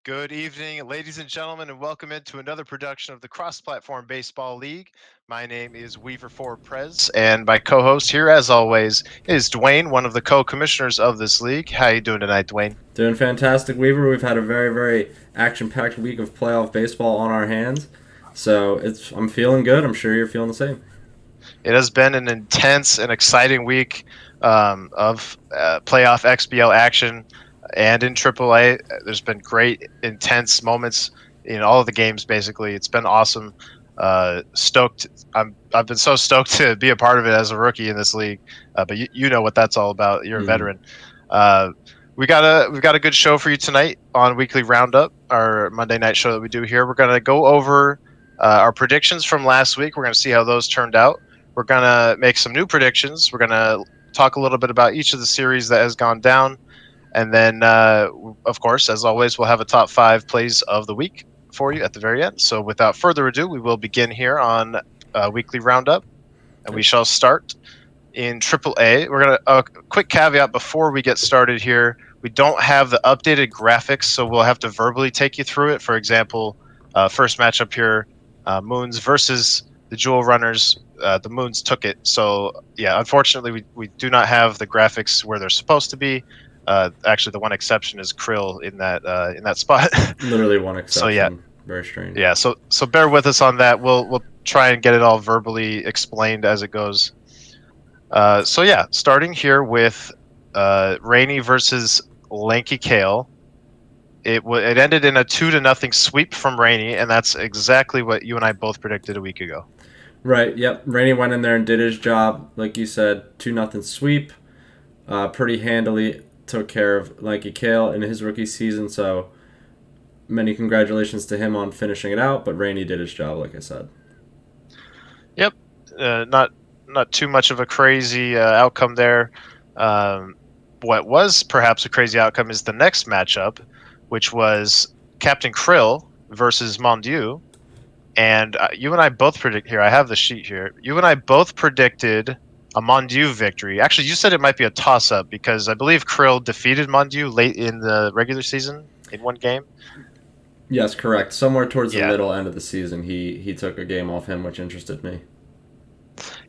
Good evening, ladies and gentlemen, and welcome into another production of the Cross Platform Baseball League. My name is Weaver Ford Prez, and my co-host here, as always, is Dwayne, one of the co-commissioners of this league. How you doing tonight, Dwayne? Doing fantastic, Weaver. We've had a very action-packed week of playoff baseball on our hands, so I'm feeling good. I'm sure you're feeling the same. It has been an intense and exciting week of playoff XBL action, and in AAA, there's been great, intense moments in all of the games. Basically, it's been awesome. Stoked. I've been so stoked to be a part of it as a rookie in this league. But you know what that's all about. You're a Mm-hmm. veteran. Uh, we've got a good show for you tonight on Weekly Roundup, our Monday night show that we do here. We're gonna go over our predictions from last week. We're gonna see how those turned out. We're going to make some new predictions. We're going to talk a little bit about each of the series that has gone down. And then, of course, as always, we'll have a top 5 plays of the week for you at the very end. So without further ado, we will begin here on Weekly Roundup. And we shall start in AAA. We're going to, a quick caveat before we get started here. We don't have the updated graphics, so we'll have to verbally take you through it. For example, first matchup here, Moons versus the Jewel Runners. The Moons took it. So yeah, unfortunately, we do not have the graphics where they're supposed to be. Actually, the one exception is Krill in that spot. Literally one So yeah, exception. Very strange. yeah. So bear with us on that. We'll try and get it all verbally explained as it goes. So yeah, starting here with Rainey versus Lanky Kale. It ended in a 2-0 sweep from Rainey, and that's exactly what you and I both predicted a week ago. Right. Yep. Rainey went in there and did his job, like you said, 2-0 sweep. Pretty handily took care of Lanky Kale in his rookie season. So many congratulations to him on finishing it out. But Rainey did his job, like I said. Yep, not too much of a crazy outcome there. What was perhaps a crazy outcome is the next matchup, which was Captain Krill versus Mondieu. And you and I both predict here. I have the sheet here. You and I both predicted a Mondieu victory. Actually, you said it might be a toss-up because I believe Krill defeated Mondieu late in the regular season in one game. Yes, correct. Somewhere towards the Yeah, middle end of the season, he took a game off him, which interested me.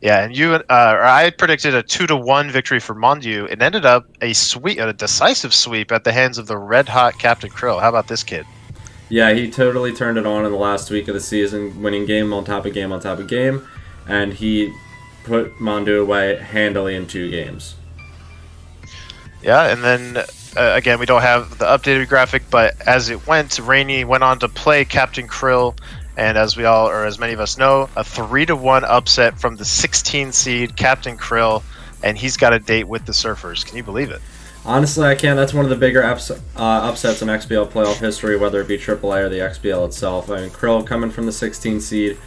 yeah. And or I predicted a 2-1 victory for Mondieu. It ended up a decisive sweep at the hands of the red-hot Captain Krill. How about this kid? Yeah, he totally turned it on in the last week of the season, winning game on top of game on top of game, and he put Mondieu away handily in 2 games. Yeah, and then again, we don't have the updated graphic, but as it went, Rainey went on to play Captain Krill, and as we all, or as many of us know, a 3-1 upset from the 16 seed Captain Krill, and he's got a date with the Surfers. Can you believe it? Honestly, I can. That's one of the bigger upsets in XBL playoff history, whether it be AAA or the XBL itself. I mean, Krill coming from the 16 seed,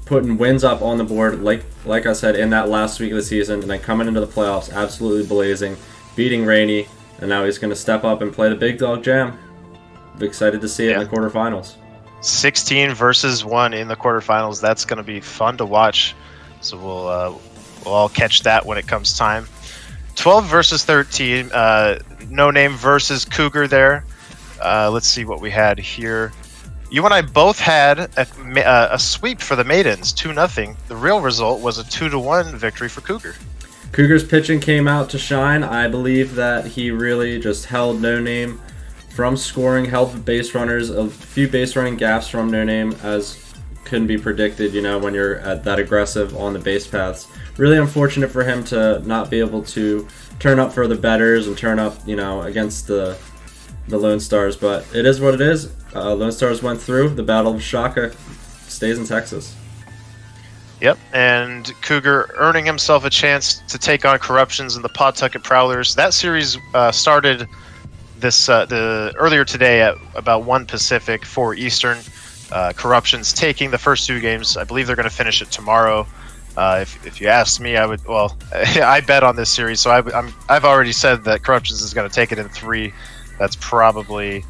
putting wins up on the board, like I said, in that last week of the season, and then coming into the playoffs absolutely blazing, beating Rainey, and now he's going to step up and play the big dog jam. I'm excited to see it in the quarterfinals. 16 versus 1 in the quarterfinals. That's going to be fun to watch. So we'll all catch that when it comes time. 12 versus 13. No Name versus Cougar there. Let's see what we had here. You and I both had a sweep for the Maidens, 2-0. The real result was a 2-1 victory for Cougar. Cougar's pitching came out to shine. I believe that he really just held No Name from scoring, held base runners, a few base running gaps from No Name, as couldn't be predicted, when you're that aggressive on the base paths. Really unfortunate for him to not be able to turn up for the betters and turn up, against the Lone Stars, but it is what it is. Lone Stars went through. The Battle of Shaka stays in Texas. Yep, and Cougar earning himself a chance to take on Corruptions and the Pawtucket Prowlers. That series started the earlier today at about 1 Pacific, 4 Eastern. Corruptions taking the first 2 games. I believe they're going to finish it tomorrow. If you asked me, I would. Well, I bet on this series, so I've already said that Corruptions is going to take it in 3. That's probably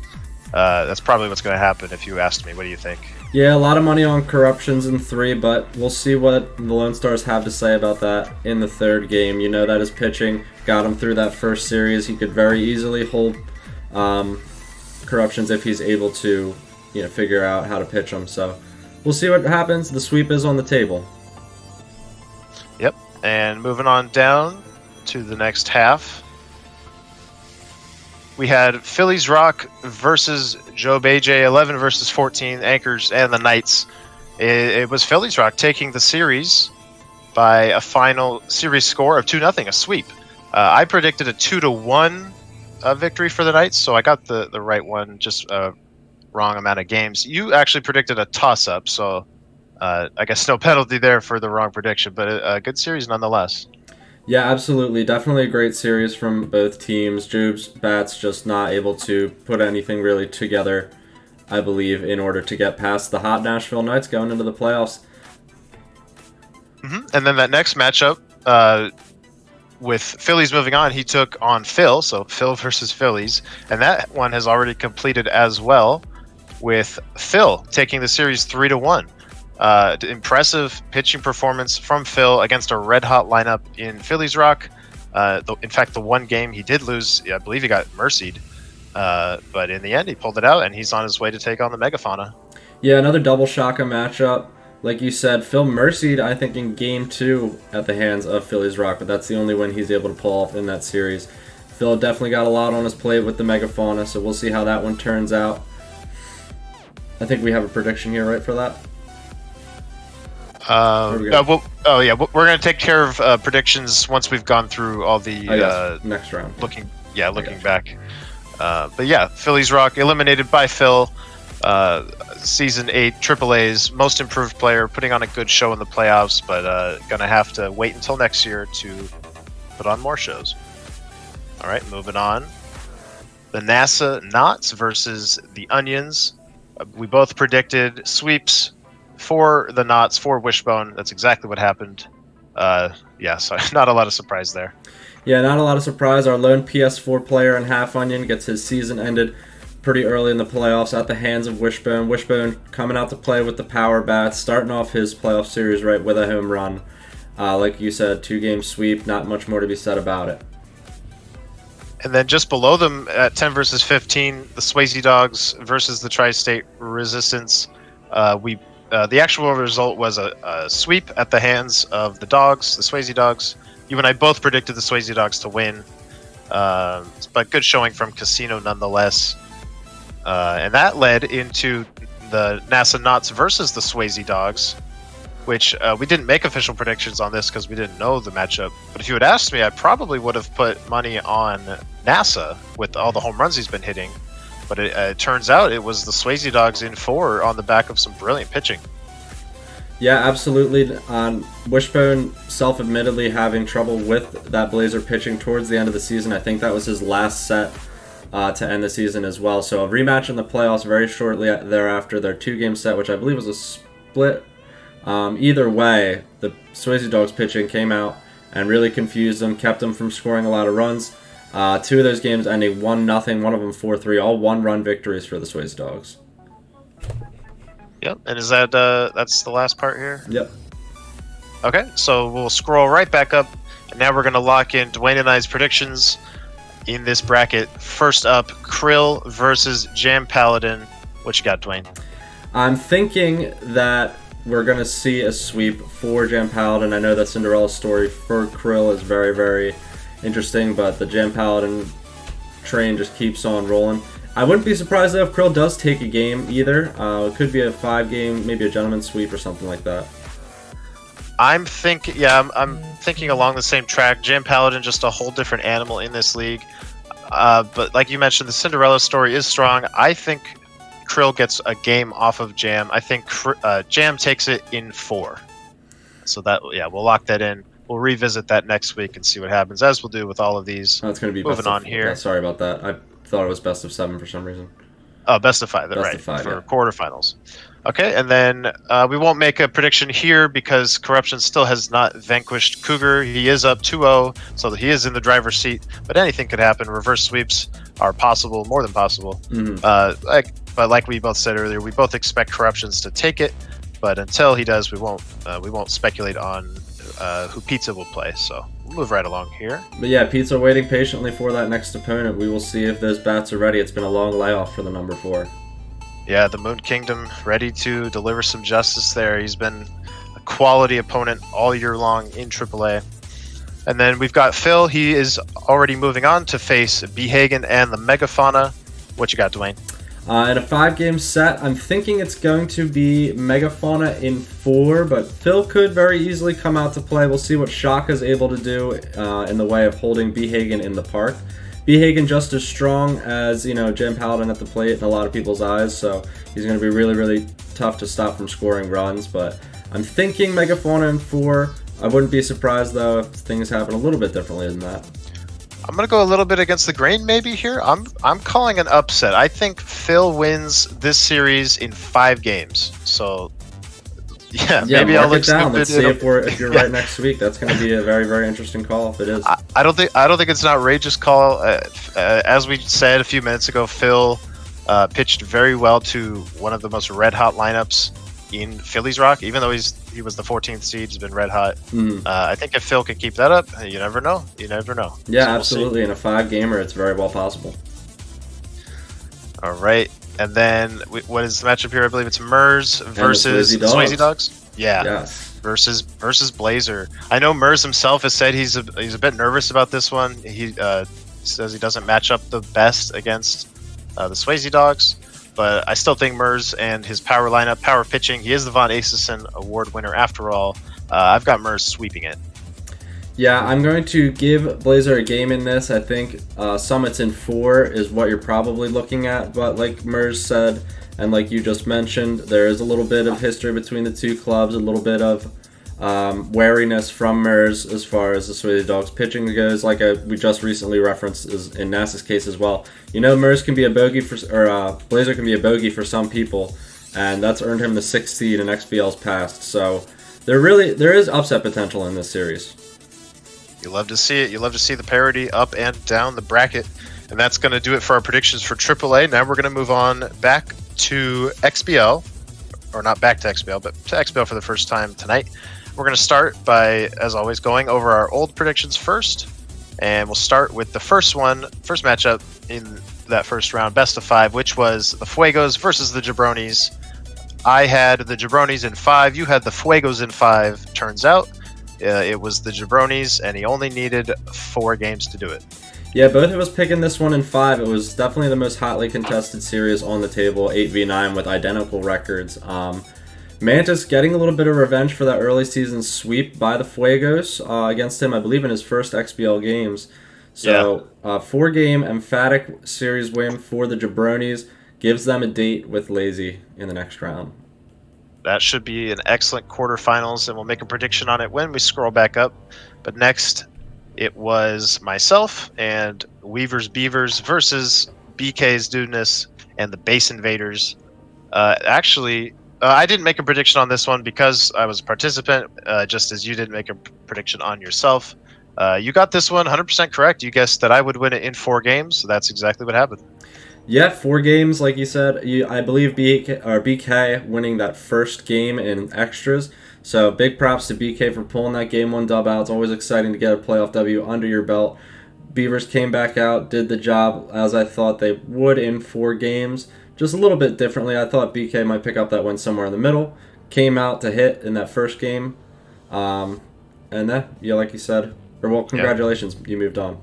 what's going to happen. If you asked me, what do you think? Yeah, a lot of money on Corruptions in 3, but we'll see what the Lone Stars have to say about that in the 3rd game. That his pitching got him through that first series. He could very easily hold Corruptions if he's able to, figure out how to pitch them. So we'll see what happens. The sweep is on the table. Yep. And moving on down to the next half, we had Phillies Rock versus Joe AJ, 11 versus 14, Anchors and the Knights. It was Phillies Rock taking the series by a final series score of 2-0, a sweep. I predicted a 2-1 victory for the Knights, so I got the right one, just wrong amount of games. You actually predicted a toss-up, so I guess no penalty there for the wrong prediction, but a good series nonetheless. Yeah, absolutely. Definitely a great series from both teams. Job's bats just not able to put anything really together, I believe, in order to get past the hot Nashville Knights going into the playoffs. And then that next matchup, with Phillies moving on, he took on Phil, so Phil versus Phillies, and that one has already completed as well, with Phil taking the series 3-1. Impressive pitching performance from Phil against a red-hot lineup in Phillies Rock. In fact, the one game he did lose, I believe he got mercied, but in the end he pulled it out, and he's on his way to take on the Megafauna. Yeah, another double shaka matchup. Like you said, Phil mercied, I think, in Game 2 at the hands of Phillies Rock, but that's the only win he's able to pull off in that series. Phil definitely got a lot on his plate with the Megafauna, so we'll see how that one turns out. I think we have a prediction here, right, for that? We're going to take care of predictions once we've gone through all the next round. Looking back. But yeah, Phillies Rock eliminated by Phil. Season 8 AAA's most improved player, putting on a good show in the playoffs, but gonna have to wait until next year to put on more shows. All right, moving on. The NASA Knots versus the Onions. We both predicted sweeps for the Knots, for Wishbone. That's exactly what happened. So not a lot of surprise there. Yeah, not a lot of surprise. Our lone PS4 player in Half Onion gets his season ended pretty early in the playoffs at the hands of Wishbone. Wishbone coming out to play with the power bats, starting off his playoff series right with a home run. Like you said, 2-game sweep, not much more to be said about it. And then just below them at 10 versus 15, the Swayze Dogs versus the Tri-State Resistance. The actual result was a sweep at the hands of the Dogs, the Swayze Dogs. You and I both predicted the Swayze Dogs to win, but good showing from Casino nonetheless. And that led into the NASA Knots versus the Swayze Dogs, which we didn't make official predictions on this because we didn't know the matchup. But if you had asked me, I probably would have put money on NASA with all the home runs he's been hitting. But it turns out it was the Swayze Dogs in 4 on the back of some brilliant pitching. Yeah, absolutely. Wishbone self-admittedly having trouble with that Blazer pitching towards the end of the season. I think that was his last set to end the season as well. So a rematch in the playoffs very shortly thereafter, their 2-game set, which I believe was a split. Either way, the Swayze Dogs pitching came out and really confused them, kept them from scoring a lot of runs. 2 of those games ending 1-0, one of them 4-3, all 1-run victories for the Swayze Dogs. Yep, and is that that's the last part here? Yep. Okay, so we'll scroll right back up, and now we're going to lock in Dwayne and I's predictions in this bracket. First up, Krill versus Jam Paladin. What you got, Dwayne? I'm thinking that we're going to see a sweep for Jam Paladin. I know that Cinderella story for Krill is very, very interesting, but the Jam Paladin train just keeps on rolling. I wouldn't be surprised though if Krill does take a game either. It could be a 5-game, maybe a gentleman's sweep or something like that. I'm thinking along the same track. Jam Paladin, just a whole different animal in this league. But like you mentioned, the Cinderella story is strong. I think Krill gets a game off of Jam. I think Jam takes it in 4. So we'll lock that in. We'll revisit that next week and see what happens, as we'll do with all of these. That's going to be moving on here. Yeah, sorry about that. I thought it was best of 7 for some reason. Oh, best of 5, right? For quarterfinals. Okay, and then we won't make a prediction here because Corruption still has not vanquished Cougar. He is up 2-0, so he is in the driver's seat. But anything could happen. Reverse sweeps are possible, more than possible. Mm-hmm. But like we both said earlier, we both expect Corruptions to take it. But until he does, we won't speculate on who Pizza will play. So we'll move right along here. But yeah, Pizza waiting patiently for that next opponent. We will see if those bats are ready. It's been a long layoff for the number 4. Yeah, the Moon Kingdom ready to deliver some justice there. He's been a quality opponent all year long in AAA. And then we've got Phil. He is already moving on to face Behagen and the Megafauna. What you got, Dwayne? In a 5-game set, I'm thinking it's going to be Megafauna in 4, but Phil could very easily come out to play. We'll see what Shaka's able to do in the way of holding Behagen in the park. Behagen just as strong as, Jim Paladin at the plate in a lot of people's eyes, so he's going to be really, really tough to stop from scoring runs, but I'm thinking Megafauna in 4. I wouldn't be surprised, though, if things happen a little bit differently than that. I'm gonna go a little bit against the grain maybe here. I'm calling an upset. I think Phil wins this series in 5 games. So yeah, maybe mark I'll look it down. stupid. Let's see if you're right next week. That's going to be a very, very interesting call if it is. I don't think it's an outrageous call. As we said a few minutes ago, Phil pitched very well to one of the most red hot lineups in Phillies Rock. Even though he was the 14th seed, he's been red hot. I think if Phil could keep that up, you never know. You never know. Yeah, So we'll absolutely. see. In a 5-gamer, it's very well possible. All right, and then what is the matchup here? I believe it's Mers versus Swayze Dogs. Swayze Dogs. Yeah. Yes. Versus Blazer. I know Mers himself has said he's a bit nervous about this one. He says he doesn't match up the best against the Swayze Dogs, but I still think Mers and his power lineup, power pitching, he is the Von Acesen Award winner after all. I've got Mers sweeping it. Yeah, I'm going to give Blazer a game in this. I think Summits in 4 is what you're probably looking at, but like Mers said, and like you just mentioned, there is a little bit of history between the two clubs, a little bit of wariness from Mers as far as the Swayze Dogs pitching goes. Like we just recently referenced in NASA's case as well. Mers can be a bogey Blazer can be a bogey for some people, and that's earned him the 6th seed in XBL's past. So there is upset potential in this series. You love to see it. You love to see the parity up and down the bracket. And that's going to do it for our predictions for AAA. Now we're going to move on back to XBL. Or not back to XBL, but to XBL for the first time tonight. We're going to start by, as always, going over our old predictions first. And we'll start with the first matchup in that first round, best of 5, which was the Fuegos versus the Jabronis. I had the Jabronis in 5. You had the Fuegos in 5. Turns out it was the Jabronis, and he only needed 4 games to do it. Yeah, both of us picking this one in 5. It was definitely the most hotly contested series on the table, 8v9 with identical records. Mantis getting a little bit of revenge for that early season sweep by the Fuegos against him, I believe, in his first XBL games. So, 4-game emphatic series win for the Jabronis gives them a date with Lazy in the next round. That should be an excellent quarterfinals, and we'll make a prediction on it when we scroll back up. But next, it was myself and Weaver's Beavers versus BK's Dudeness and the Base Invaders. I didn't make a prediction on this one because I was a participant, just as you didn't make a prediction on yourself. You got this one 100% correct. You guessed that I would win it in 4 games, so that's exactly what happened. Yeah, 4 games, like you said. I believe BK winning that first game in extras. So big props to BK for pulling that Game 1 dub out. It's always exciting to get a playoff W under your belt. Beavers came back out, did the job as I thought they would in 4 games. Just a little bit differently. I thought BK might pick up that win somewhere in the middle. Came out to hit in that first game. And then, like you said, congratulations, you moved on.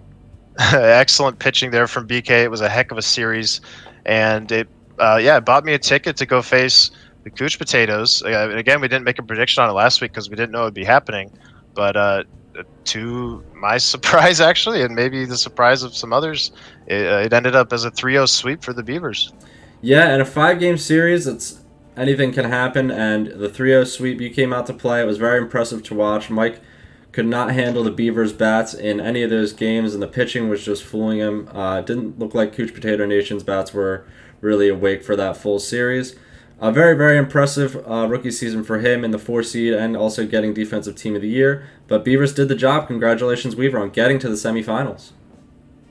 Excellent pitching there from BK. It was a heck of a series, and it bought me a ticket to go face the Couch Potatoes. Again, we didn't make a prediction on it last week because we didn't know it would be happening, but to my surprise, actually, and maybe the surprise of some others, it ended up as a 3-0 sweep for the Beavers. Yeah, in a 5-game series, anything can happen, and the 3-0 sweep, you came out to play. It was very impressive to watch. Mike could not handle the Beavers' bats in any of those games, and the pitching was just fooling him. It didn't look like Couch Potato Nation's bats were really awake for that full series. A very, very impressive rookie season for him in the 4 seed and also getting Defensive Team of the Year. But Beavers did the job. Congratulations, Weaver, on getting to the semifinals.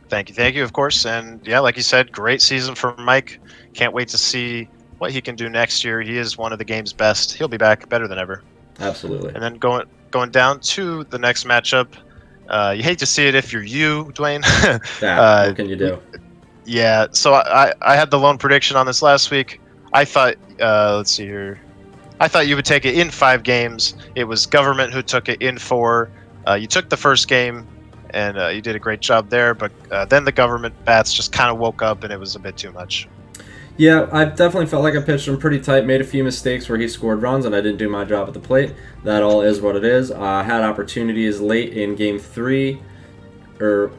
Thank you, of course. And yeah, like you said, great season for Mike. Can't wait to see what he can do next year. He is one of the game's best. He'll be back better than ever. Absolutely. And then going down to the next matchup, You hate to see it if you're you, Dwayne. Yeah, uh, what can you do? yeah, so I had the lone prediction on this last week. I thought, let's see here. I thought you would take it in 5 games. It was government who took it in 4. You took the first game, and you did a great job there. But then the government bats just kind of woke up, and it was a bit too much. Yeah, I definitely felt like I pitched him pretty tight, made a few mistakes where he scored runs, and I didn't do my job at the plate. That all is what it is. I had opportunities late in game 3, or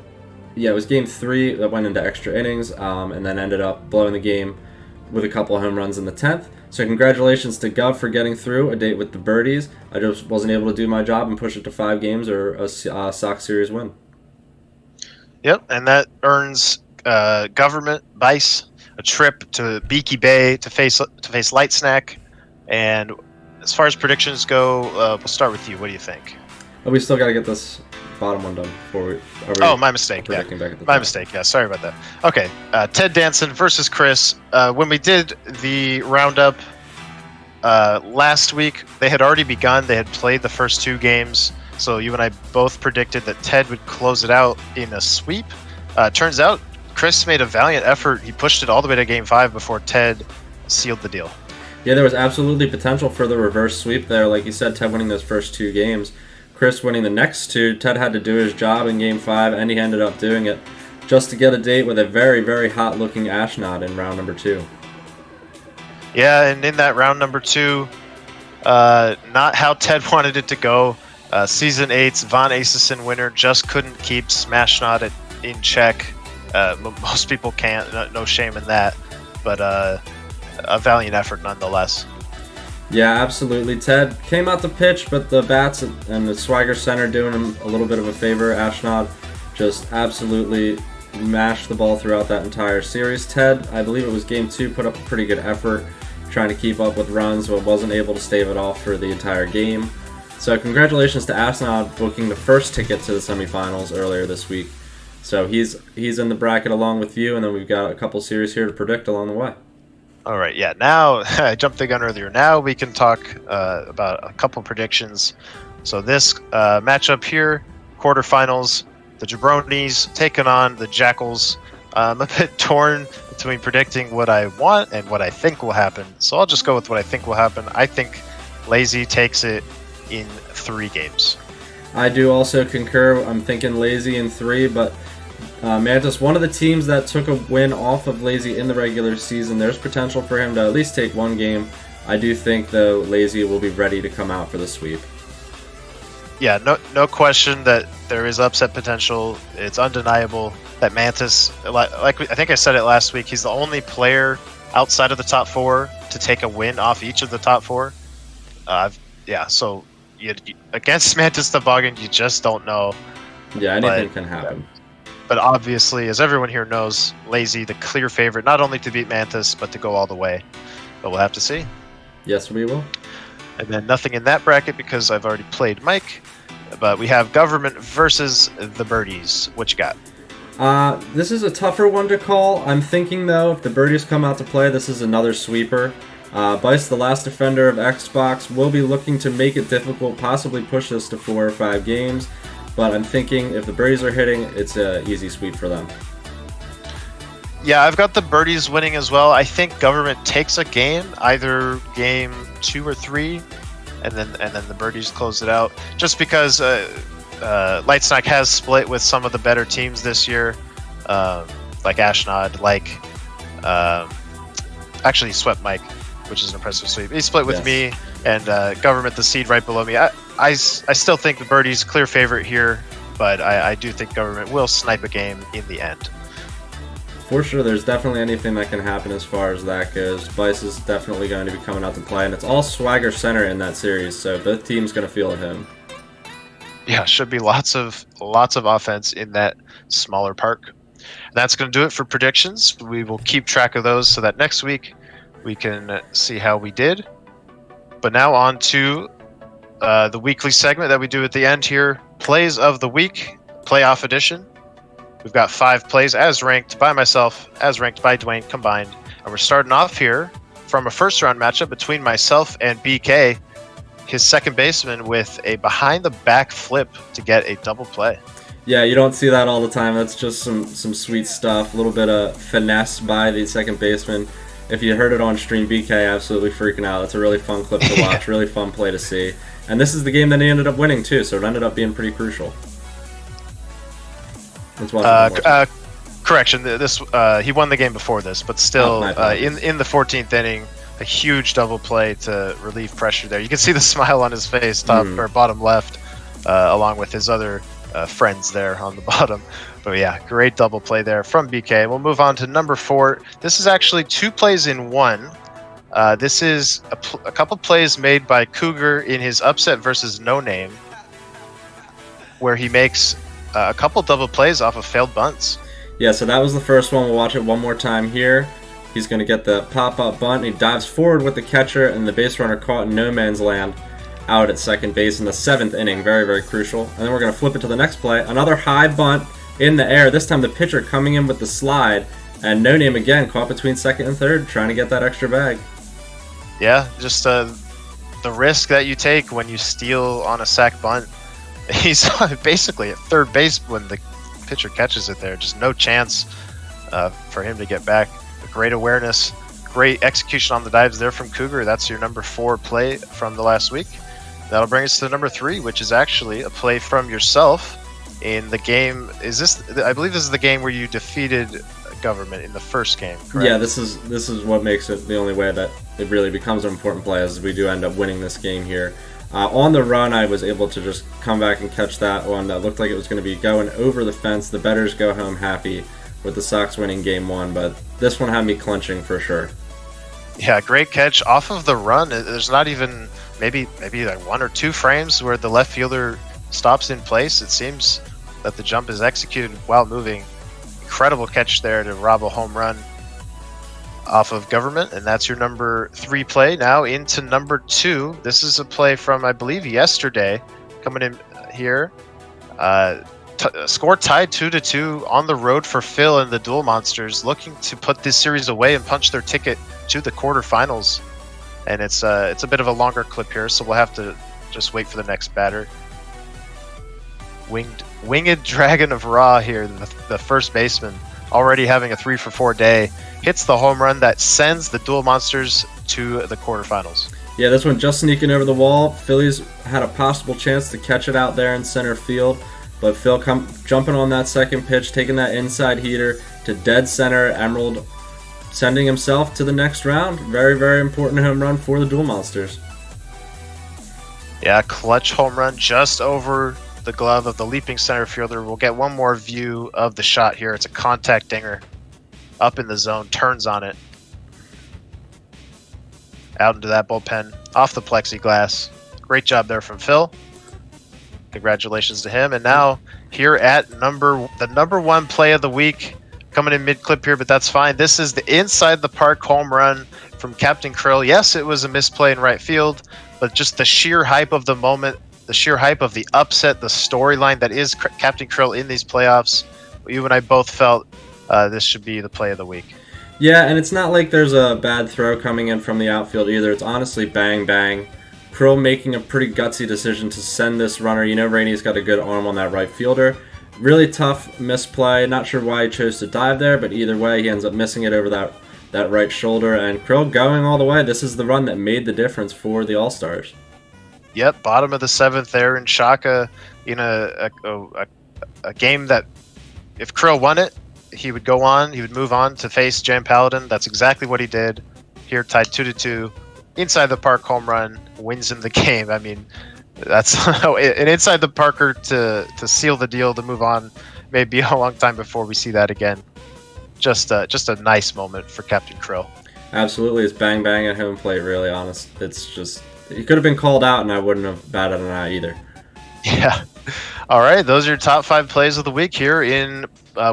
yeah, it was game 3 that went into extra innings, and then ended up blowing the game with a couple of home runs in the 10th. So congratulations to Gov for getting through a date with the birdies. I just wasn't able to do my job and push it to 5 games or a Sox series win. Yep, and that earns government Vice a trip to Beaky Bay to face Light Snack. And as far as predictions go, we'll start with you. What do you think? But we still got to get this bottom one done before we. Oh, my mistake. Yeah, back at the my top. mistake. Yeah, sorry about that. Okay, Ted Danson versus Chris. When we did the roundup last week, they had already begun. They had played the first 2 games. So you and I both predicted that Ted would close it out in a sweep. Turns out Chris made a valiant effort. He pushed it all the way to Game 5 before Ted sealed the deal. Yeah, there was absolutely potential for the reverse sweep there. Like you said, Ted winning those first 2 games, Chris winning the next 2. Ted had to do his job in Game 5, and he ended up doing it just to get a date with a very, very hot-looking Ashnod in round number 2. Yeah, and in that round number 2, not how Ted wanted it to go. Season 8's Von Acison winner just couldn't keep Smashnod in check. Most people can't. No shame in that. But a valiant effort nonetheless. Yeah, absolutely. Ted came out to pitch, but the bats and the Swagger Center doing him a little bit of a favor. Ashnod just absolutely mashed the ball throughout that entire series. Ted, I believe it was Game 2, put up a pretty good effort trying to keep up with runs, but wasn't able to stave it off for the entire game. So congratulations to Ashnod booking the first ticket to the semifinals earlier this week. So he's in the bracket along with you, and then we've got a couple series here to predict along the way. All right, yeah. Now I jumped the gun earlier. Now we can talk about a couple predictions. So this matchup here, quarterfinals, the Jabronis taking on the Jackals. I'm a bit torn between predicting what I want and what I think will happen. So I'll just go with what I think will happen. I think Lazy takes it in 3 games. I do also concur. I'm thinking Lazy in 3, but Mantis, one of the teams that took a win off of Lazy in the regular season, there's potential for him to at least take 1 game. I do think, though, Lazy will be ready to come out for the sweep. Yeah, no question that there is upset potential. It's undeniable that Mantis, like I think I said it last week, he's the only player outside of the top 4 to take a win off each of the top 4. So against Mantis Toboggan, you just don't know. Yeah, anything can happen. But obviously, as everyone here knows, Lazy, the clear favorite, not only to beat Mantis, but to go all the way. But we'll have to see. Yes, we will. And then nothing in that bracket because I've already played Mike. But we have Government versus the Birdies. What you got? This is a tougher one to call. I'm thinking, though, if the Birdies come out to play, this is another sweeper. Bice, the last defender of Xbox, will be looking to make it difficult, possibly push this to 4 or 5 games. But I'm thinking if the Birdies are hitting, it's an easy sweep for them. Yeah, I've got the Birdies winning as well. I think Government takes a game, either game 2 or 3, and then the Birdies close it out. Just because Light Snack has split with some of the better teams this year, like Ashnod, actually he swept Mike, which is an impressive sweep. He split with me and Government, the seed right below me. I still think the Birdies clear favorite here, but I do think Government will snipe a game in the end. For sure, there's definitely anything that can happen as far as that goes. Bice is definitely going to be coming out to play, and it's all Swagger Center in that series, so both teams going to feel him. Yeah, should be lots of offense in that smaller park. And that's going to do it for predictions. We will keep track of those so that next week we can see how we did. But now on to the weekly segment that we do at the end here, Plays of the Week, Playoff Edition. We've got 5 plays as ranked by myself, as ranked by Dwayne combined. And we're starting off here from a first-round matchup between myself and BK, his second baseman, with a behind-the-back flip to get a double play. Yeah, you don't see that all the time. That's just some sweet stuff. A little bit of finesse by the second baseman. If you heard it on stream, BK absolutely freaking out. It's a really fun clip to watch, really fun play to see. And this is the game that he ended up winning too, so it ended up being pretty crucial. Let's watch it. Correction. This he won the game before this, but still in the 14th inning, a huge double play to relieve pressure there. You can see the smile on his face, top or bottom left, along with his other friends there on the bottom. But yeah, great double play there from BK. We'll move on to number 4. This is actually 2 plays in 1. This is a couple plays made by Cougar in his upset versus No Name, where he makes a couple double plays off of failed bunts. Yeah, so that was the first one. We'll watch it one more time here. He's going to get the pop-up bunt. He dives forward with the catcher, and the base runner caught in no man's land out at second base in the 7th inning. Very, very crucial. And then we're going to flip it to the next play. Another high bunt in the air. This time the pitcher coming in with the slide. And No Name again caught between second and third, trying to get that extra bag. Yeah, just the risk that you take when you steal on a sac bunt. He's basically at third base when the pitcher catches it there. Just no chance for him to get back. Great awareness, great execution on the dives there from Cougar. That's your number 4 play from the last week. That'll bring us to number 3, which is actually a play from yourself in the game. I believe this is the game where you defeated Government in the first game, correct? Yeah, this is what makes it the only way that it really becomes an important play, is we do end up winning this game here. On the run, I was able to just come back and catch that one that looked like it was going to be going over the fence. The bettors go home happy with the Sox winning game 1, but this one had me clenching for sure. Yeah, great catch off of the run. There's not even maybe like 1 or 2 frames where the left fielder stops in place. It seems that the jump is executed while moving. Incredible catch there to rob a home run off of Government, and that's your number 3 play. Now into number 2. This is a play from, I believe, yesterday, coming in here. Score tied 2-2 on the road for Phil and the Duel Monsters, looking to put this series away and punch their ticket to the quarterfinals. And it's a bit of a longer clip here, so we'll have to just wait for the next batter. Winged Dragon of Ra here, the first baseman, already having a 3-for-4 day, hits the home run that sends the Duel Monsters to the quarterfinals. Yeah, this one just sneaking over the wall. Phillies had a possible chance to catch it out there in center field, but Phil jumping on that second pitch, taking that inside heater to dead center. Emerald sending himself to the next round. Very, very important home run for the Duel Monsters. Yeah, clutch home run just over the glove of the leaping center fielder. We'll get one more view of the shot here. It's a contact dinger up in the zone, turns on it, out into that bullpen, off the plexiglass. Great job there from Phil. Congratulations to him. And now here at the number 1 play of the week, coming in mid-clip here, but that's fine. This is the inside the park home run from Captain Krill. Yes, it was a misplay in right field, but just the sheer hype of the moment, the sheer hype of the upset, the storyline that is Captain Krill in these playoffs. You and I both felt this should be the play of the week. Yeah, and it's not like there's a bad throw coming in from the outfield either. It's honestly bang, bang. Krill making a pretty gutsy decision to send this runner. You know Rainey's got a good arm on that right fielder. Really tough misplay. Not sure why he chose to dive there, but either way, he ends up missing it over that right shoulder. And Krill going all the way. This is the run that made the difference for the All-Stars. Yep, bottom of the 7th there in Shaka in a game that if Krill won it, he would go on, he would move on to face Jam Paladin. That's exactly what he did. Here tied 2-2. Inside the park home run, wins him the game. I mean, that's an inside the parker to seal the deal, to move on. Maybe a long time before we see that again. Just a nice moment for Captain Krill. Absolutely, it's bang bang at home plate, really honest. It's just, he could have been called out and I wouldn't have batted an eye either. Yeah. All right, those are your top 5 plays of the week here in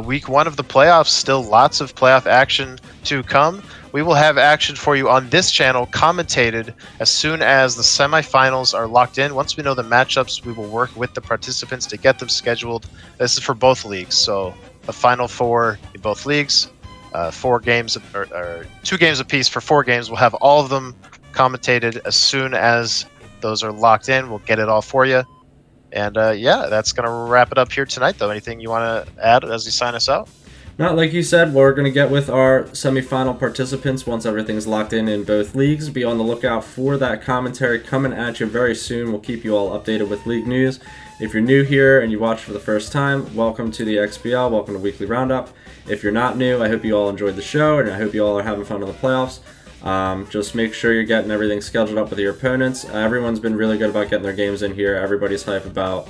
week 1 of the playoffs. Still lots of playoff action to come. We will have action for you on this channel commentated as soon as the semifinals are locked in. Once we know the matchups, we will work with the participants to get them scheduled. This is for both leagues, so the final 4 in both leagues, 4 games or 2 games apiece for 4 games. We'll have all of them commentated as soon as those are locked in. We'll get it all for you. And yeah, that's going to wrap it up here tonight, though. Anything you want to add as you sign us out? Not like you said, we're going to get with our semifinal participants once everything's locked in both leagues. Be on the lookout for that commentary coming at you very soon. We'll keep you all updated with league news. If you're new here and you watch for the first time, welcome to the XBL. Welcome to Weekly Roundup. If you're not new, I hope you all enjoyed the show, and I hope you all are having fun in the playoffs. Just make sure you're getting everything scheduled up with your opponents. Everyone's been really good about getting their games in here. Everybody's hype about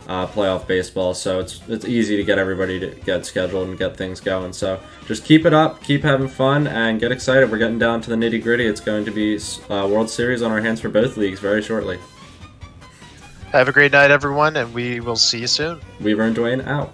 playoff baseball, so it's easy to get everybody to get scheduled and get things going. So just keep it up, keep having fun, and get excited. We're getting down to the nitty gritty. It's going to be World Series on our hands for both leagues very shortly. Have a great night, everyone, and we will see you soon. Weaver and Dwayne out.